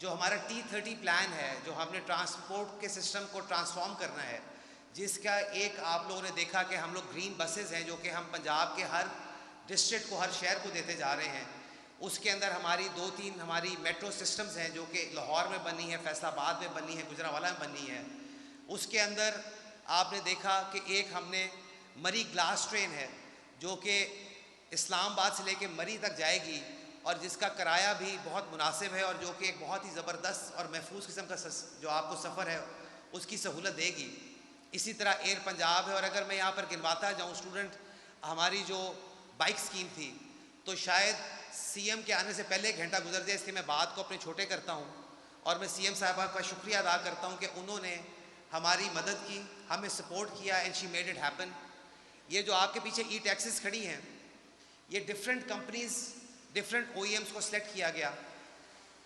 जो हमारा T30 plan है, जो हमने ट्रांसपोर्ट के सिस्टम को ट्रांसफॉर्म करना है, जिसका एक आप लोगों ने देखा कि हम लोग ग्रीन बसेस हैं जो कि हम पंजाब के हर डिस्ट्रिक्ट को, हर शहर को देते जा रहे हैं। उसके अंदर हमारी 2-3 हमारी मेट्रो सिस्टम्स हैं जो कि लाहौर में बनी है, फैसलाबाद में बनी है, गुजरांवाला में बनी है। उसके अंदर आपने देखा कि एक हमने मरी ग्लास ट्रेन है जो कि इस्लामाबाद से लेके मरी तक जाएगी और जिसका किराया भी बहुत मुनासिब है और जो कि एक बहुत ही ज़बरदस्त और महफूज किस्म का जो आपको सफ़र है उसकी सहूलत देगी। इसी तरह एयर पंजाब है। और अगर मैं यहाँ पर गिनवाता जाऊँ स्टूडेंट, हमारी जो बाइक स्कीम थी तो शायद CM के आने से पहले 1 घंटा गुजर जाए, इसलिए मैं बात को अपने छोटे करता हूँ और मैं CM साहबा का शुक्रिया अदा करता हूँ कि उन्होंने हमारी मदद की, हमें सपोर्ट किया and she made it happen. ये जो आपके पीछे ई-टैक्सीज खड़ी हैं, ये डिफरेंट कंपनीज़, डिफरेंट OEMs को सिलेक्ट किया गया।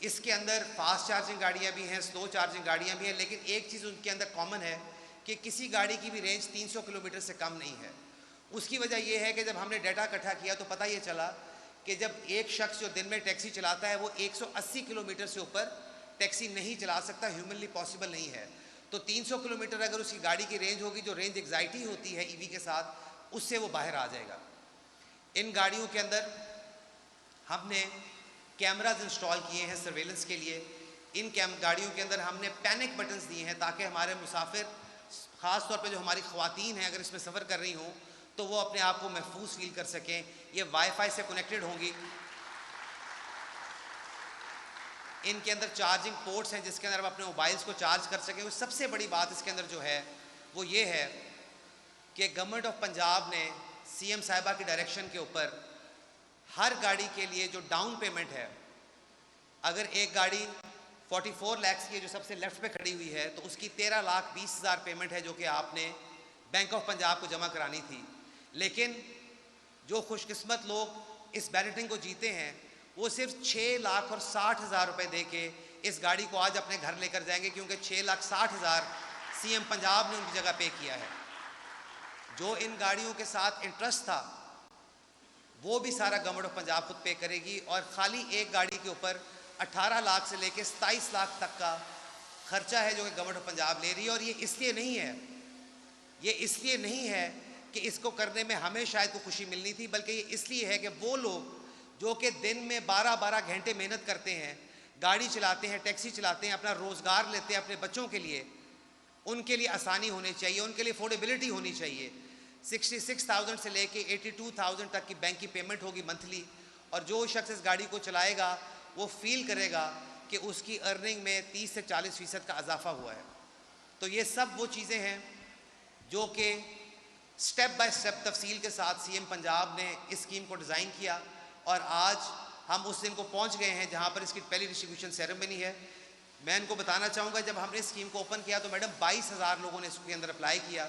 इसके अंदर फास्ट चार्जिंग गाड़ियाँ भी हैं, स्लो चार्जिंग गाड़ियाँ भी हैं, लेकिन एक चीज़ उनके अंदर कॉमन है कि किसी गाड़ी की भी रेंज 300 किलोमीटर से कम नहीं है। उसकी वजह यह है कि जब हमने डाटा इकट्ठा किया तो पता ये चला कि जब एक शख्स जो दिन में टैक्सी चलाता है वो 180 किलोमीटर से ऊपर टैक्सी नहीं चला सकता, ह्यूमनली पॉसिबल नहीं है। तो 300 किलोमीटर अगर उसकी गाड़ी की रेंज होगी, जो रेंज एग्जाइटी होती है EV के साथ, उससे वो बाहर आ जाएगा। इन गाड़ियों के अंदर हमने कैमराज इंस्टॉल किए हैं सर्वेलेंस के लिए। इन गाड़ियों के अंदर हमने पैनिक बटन्स दिए हैं ताकि हमारे मुसाफिर, ख़ास तौर पे जो हमारी ख़वातीन हैं, अगर इसमें सफ़र कर रही हों तो वो अपने आप को महफूज फील कर सकें। ये वाईफाई से कनेक्टेड होंगी। इनके अंदर चार्जिंग पोर्ट्स हैं जिसके अंदर आप अपने मोबाइल्स को चार्ज कर सकें। सबसे बड़ी बात इसके अंदर जो है वो ये है कि गवर्नमेंट ऑफ पंजाब ने CM साहिबा की डायरेक्शन के ऊपर हर गाड़ी के लिए जो डाउन पेमेंट है, अगर एक गाड़ी 44 लाख की है जो सबसे लेफ्ट पे खड़ी हुई है, तो उसकी 13,20,000 पेमेंट है जो कि आपने बैंक ऑफ पंजाब को जमा करानी थी। लेकिन जो खुशकिस्मत लोग इस बैलेटिंग को जीते हैं वो सिर्फ 6,60,000 रुपये दे के इस गाड़ी को आज अपने घर लेकर जाएंगे, क्योंकि 6,60,000 CM पंजाब ने उनकी जगह पे किया है। जो इन गाड़ियों के साथ इंटरेस्ट था वो भी सारा गवर्नमेंट ऑफ पंजाब खुद पे करेगी और ख़ाली एक गाड़ी के ऊपर 18 लाख से लेके 27 लाख तक का खर्चा है जो कि गवर्नमेंट ऑफ पंजाब ले रही है। और ये इसलिए नहीं है कि इसको करने में हमें शायद को खुशी मिलनी थी, बल्कि ये इसलिए है कि वो लोग जो कि दिन में 12-12 घंटे मेहनत करते हैं, गाड़ी चलाते हैं, टैक्सी चलाते हैं, अपना रोज़गार लेते हैं अपने बच्चों के लिए, उनके लिए आसानी होनी चाहिए, उनके लिए अफोर्डेबिलिटी होनी चाहिए। 66,000 से लेके 82,000 तक की बैंक की पेमेंट होगी मंथली, और जो शख्स इस गाड़ी को चलाएगा वो फील करेगा कि उसकी अर्निंग में 30 से 40% का इजाफा हुआ है। तो ये सब वो चीज़ें हैं जो कि स्टेप बाय स्टेप तफसील के साथ CM पंजाब ने इस स्कीम को डिज़ाइन किया और आज हम उस दिन को पहुंच गए हैं जहां पर इसकी पहली डिस्ट्रीब्यूशन सेरेमनी है। मैं इनको बताना चाहूँगा, जब हमने इस स्कीम को ओपन किया तो मैडम 22,000 लोगों ने इसके अंदर अप्लाई किया।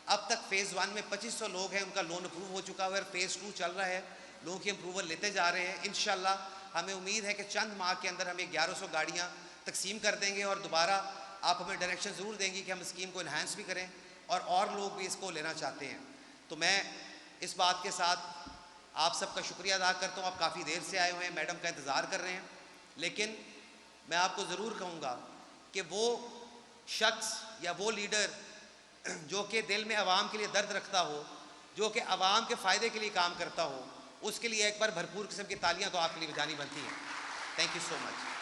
अब तक फ़ेज़ 1 में 2500 लोग हैं, उनका लोन अप्रूव हो चुका है और फ़ेज़ 2 चल रहा है, लोगों की अप्रूवल लेते जा रहे हैं। इंशाल्लाह हमें उम्मीद है कि चंद माह के अंदर हम 1100 गाड़ियाँ तकसीम कर देंगे और दोबारा आप हमें डायरेक्शन ज़रूर देंगी कि हम स्कीम को इन्हांस भी करें और लोग भी इसको लेना चाहते हैं। तो मैं इस बात के साथ आप सबका शुक्रिया अदा करता हूँ। आप काफ़ी देर से आए हुए हैं, मैडम का इंतज़ार कर रहे हैं, लेकिन मैं आपको ज़रूर कहूँगा कि वो शख्स या वो लीडर जो कि दिल में आवाम के लिए दर्द रखता हो, जो कि आवाम के फ़ायदे के लिए काम करता हो, उसके लिए एक बार भरपूर किस्म की तालियाँ तो आपके लिए बजानी बनती हैं। Thank you so much.